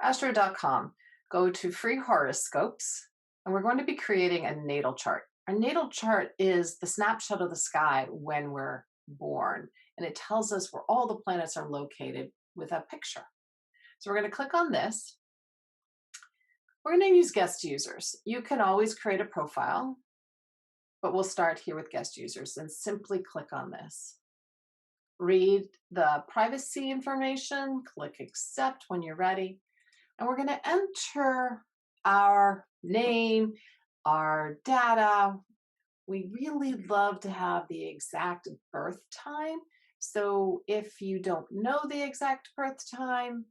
astro.com. Go to free horoscopes, and we're going to be creating a natal chart. A natal chart is the snapshot of the sky when we're born, and it tells us where all the planets are located with a picture. So we're going to click on this. We're going to use guest users. You can always create a profile, but we'll start here with guest users and simply click on this. Read the privacy information, click accept when you're ready, and we're going to enter our name, our data. We really love to have the exact birth time. So if you don't know the exact birth time,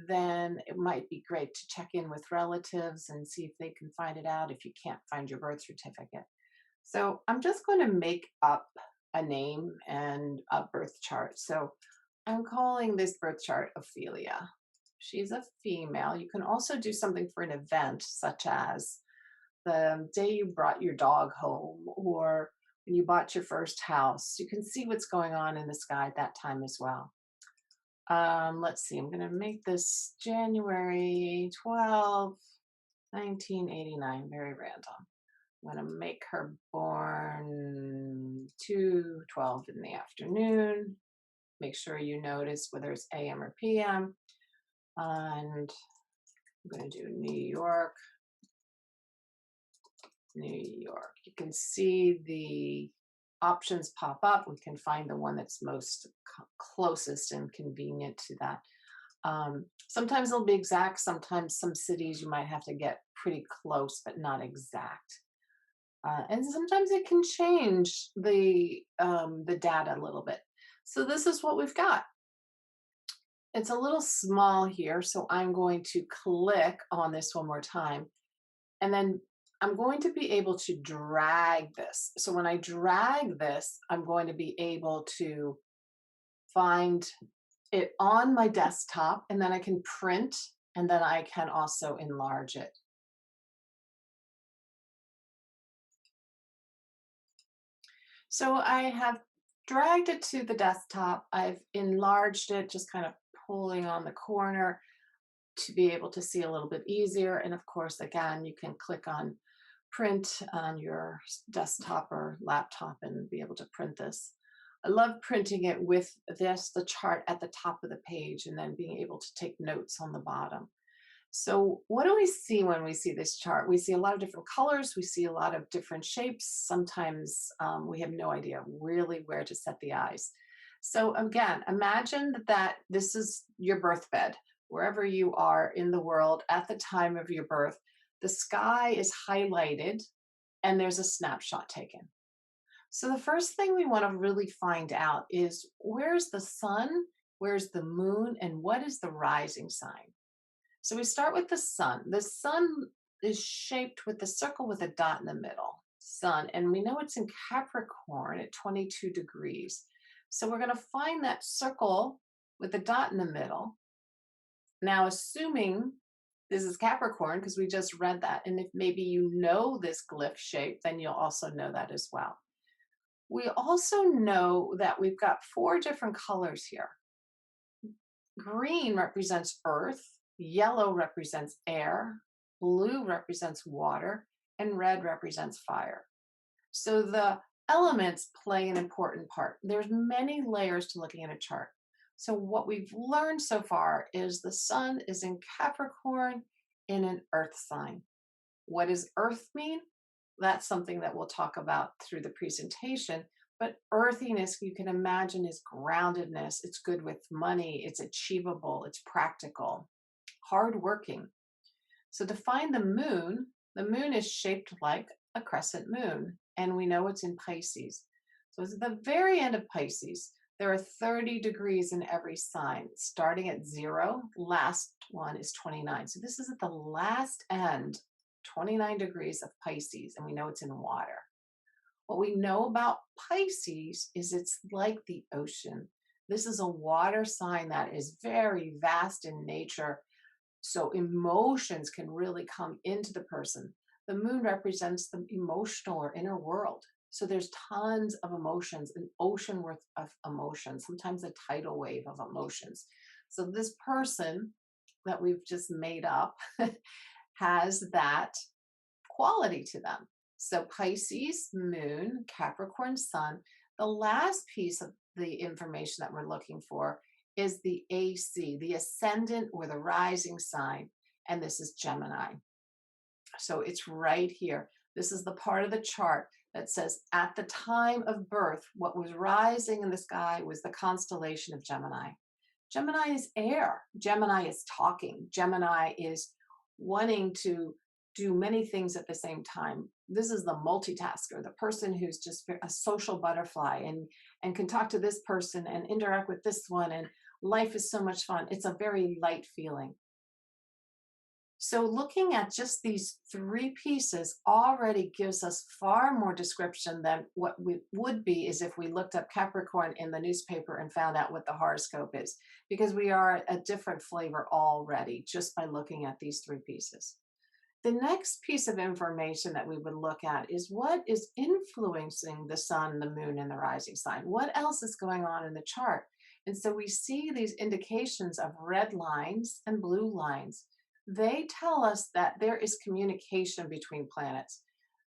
then it might be great to check in with relatives and see if they can find it out if you can't find your birth certificate. So I'm just going to make up a name and a birth chart. So I'm calling this birth chart Ophelia. She's a female. You can also do something for an event, such as the day you brought your dog home or when you bought your first house. You can see what's going on in the sky at that time as well. Let's see, I'm going to make this January 12th, 1989, very random. I'm going to make her born 2:12 in the afternoon. Make sure you notice whether it's AM or PM. And I'm going to do New York. New York. You can see the options pop up. We can find the one that's most closest and convenient to that. Sometimes it'll be exact. Sometimes some cities you might have to get pretty close, but not exact. And sometimes it can change the data a little bit. So this is what we've got. It's a little small here, so I'm going to click on this one more time. And then I'm going to be able to drag this. So when I drag this, I'm going to be able to find it on my desktop, and then I can print, and then I can also enlarge it. So I have dragged it to the desktop. I've enlarged it, just kind of pulling on the corner to be able to see a little bit easier. And of course, again, you can click on print on your desktop or laptop and be able to print this. I love printing it with the chart at the top of the page, and then being able to take notes on the bottom. So what do we see when we see this chart? We see a lot of different colors. We see a lot of different shapes. Sometimes we have no idea really where to set the eyes. So again, imagine that this is your birth bed, wherever you are in the world at the time of your birth. The sky is highlighted and there's a snapshot taken. So the first thing we want to really find out is, where's the sun, where's the moon, and what is the rising sign? So we start with the sun. The sun is shaped with the circle with a dot in the middle, sun, and we know it's in Capricorn at 22 degrees. So we're going to find that circle with the dot in the middle. Now, assuming this is Capricorn, because we just read that, and if maybe you know this glyph shape, then you'll also know that as well. We also know that we've got 4 different colors here. Green represents earth, yellow represents air, blue represents water, and red represents fire. So the elements play an important part. There's many layers to looking at a chart. So what we've learned so far is the sun is in Capricorn in an earth sign. What does earth mean? That's something that we'll talk about through the presentation. But earthiness, you can imagine, is groundedness. It's good with money. It's achievable. It's practical, hardworking. So to find the moon is shaped like a crescent moon, and we know it's in Pisces. So it's at the very end of Pisces. There are 30 degrees in every sign, starting at 0. Last one is 29. So this is at the last end, 29 degrees of Pisces, and we know it's in water. What we know about Pisces is it's like the ocean. This is a water sign that is very vast in nature, so emotions can really come into the person. The moon represents the emotional or inner world. So there's tons of emotions, an ocean worth of emotions, sometimes a tidal wave of emotions. So this person that we've just made up has that quality to them. So Pisces, moon, Capricorn, sun. The last piece of the information that we're looking for is the AC, the ascendant or the rising sign. And this is Gemini. So it's right here. This is the part of the chart that says at the time of birth, what was rising in the sky was the constellation of Gemini. Gemini is air. Gemini is talking. Gemini is wanting to do many things at the same time. This is the multitasker, the person who's just a social butterfly and can talk to this person and interact with this one. And life is so much fun. It's a very light feeling. So looking at just these three pieces already gives us far more description than what we would be is if we looked up Capricorn in the newspaper and found out what the horoscope is, because we are a different flavor already just by looking at these three pieces. The next piece of information that we would look at is what is influencing the sun, the moon, and the rising sign. What else is going on in the chart? And so we see these indications of red lines and blue lines. They tell us that there is communication between planets.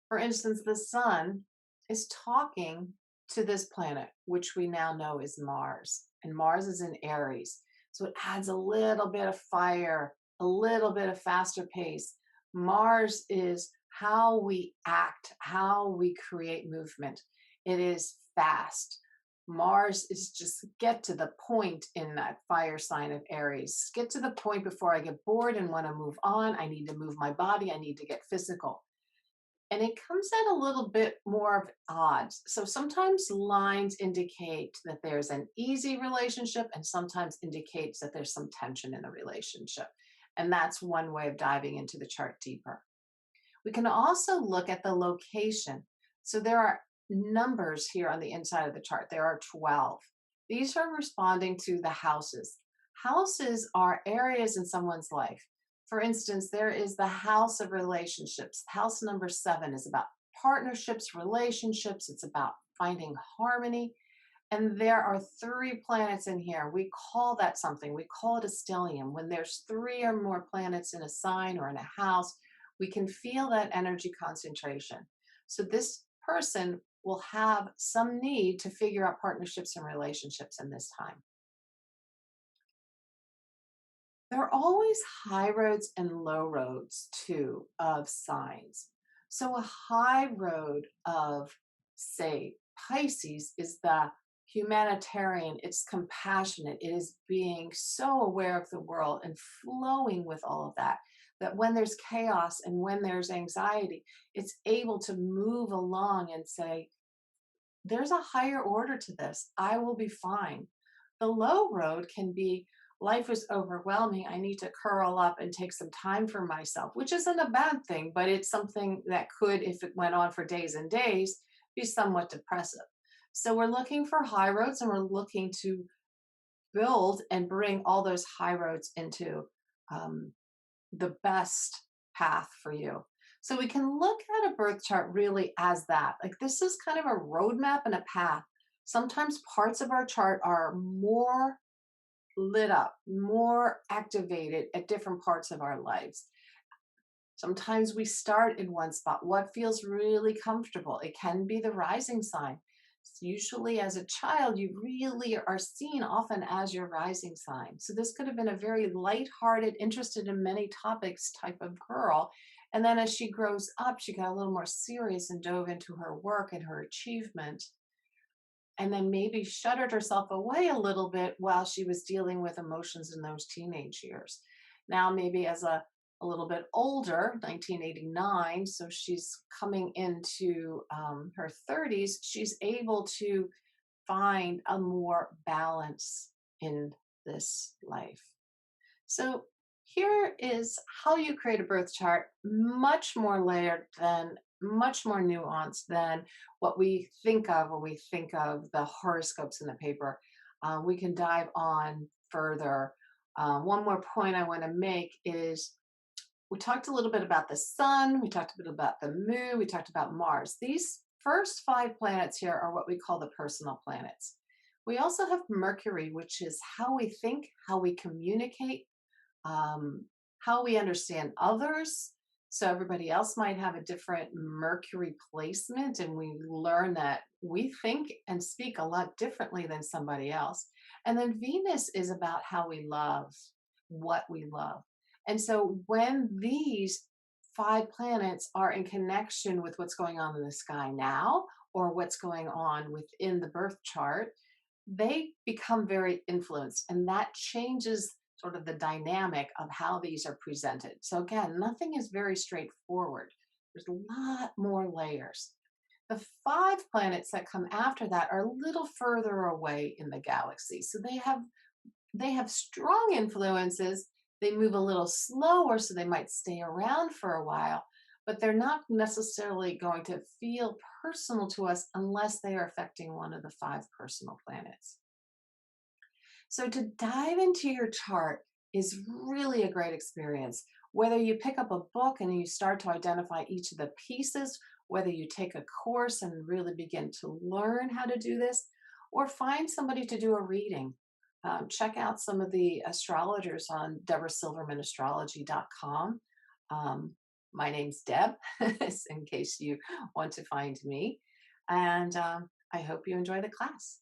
For instance, the sun is talking to this planet, which we now know is Mars, and Mars is in Aries. So it adds a little bit of fire, a little bit of faster pace. Mars is how we act, how we create movement. It is fast. Mars is just get to the point in that fire sign of Aries. Get to the point before I get bored and want to move on. I need to move my body. I need to get physical. And it comes at a little bit more of odds. So sometimes lines indicate that there's an easy relationship and sometimes indicates that there's some tension in the relationship. And that's one way of diving into the chart deeper. We can also look at the location. So there are numbers here on the inside of the chart. There are 12. These are responding to the houses. Houses are areas in someone's life. For instance, there is the house of relationships. House number 7 is about partnerships, relationships. It's about finding harmony. And there are 3 planets in here. We call that something. We call it a stellium. When there's 3 or more planets in a sign or in a house, we can feel that energy concentration. So this person will have some need to figure out partnerships and relationships in this time. There are always high roads and low roads too of signs. So a high road of, say, Pisces is the humanitarian, it's compassionate, it is being so aware of the world and flowing with all of that, that when there's chaos and when there's anxiety, it's able to move along and say, there's a higher order to this. I will be fine. The low road can be life is overwhelming. I need to curl up and take some time for myself, which isn't a bad thing, but it's something that could, if it went on for days and days, be somewhat depressive. So we're looking for high roads and we're looking to build and bring all those high roads into the best path for you. So we can look at a birth chart really as that. Like this is kind of a roadmap and a path. Sometimes parts of our chart are more lit up, more activated at different parts of our lives. Sometimes we start in one spot. What feels really comfortable? It can be the rising sign. Usually as a child, you really are seen often as your rising sign. So this could have been a very lighthearted, interested in many topics type of girl. And then as she grows up, she got a little more serious and dove into her work and her achievement. And then maybe shuttered herself away a little bit while she was dealing with emotions in those teenage years. Now, maybe as a little bit older, 1989, so she's coming into her 30s, she's able to find a more balance in this life. So here is how you create a birth chart, much more layered than, much more nuanced than what we think of when we think of the horoscopes in the paper. We can dive on further. One more point I want to make is we talked a little bit about the sun, we talked a bit about the moon, we talked about Mars. These first 5 planets here are what we call the personal planets. We also have Mercury, which is how we think, how we communicate, um, how we understand others. So everybody else might have a different Mercury placement, and we learn that we think and speak a lot differently than somebody else. And then Venus is about how we love, what we love. And so when these five planets are in connection with what's going on in the sky now, or what's going on within the birth chart, they become very influenced, and that changes sort of the dynamic of how these are presented. So again, nothing is very straightforward. There's a lot more layers. The five planets that come after that are a little further away in the galaxy. So they have strong influences. They move a little slower, so they might stay around for a while, but they're not necessarily going to feel personal to us unless they are affecting one of the five personal planets. So, to dive into your chart is really a great experience. Whether you pick up a book and you start to identify each of the pieces, whether you take a course and really begin to learn how to do this, or find somebody to do a reading. Check out some of the astrologers on deborahsilvermanastrology.com. Um, my name's Deb, in case you want to find me. And I hope you enjoy the class.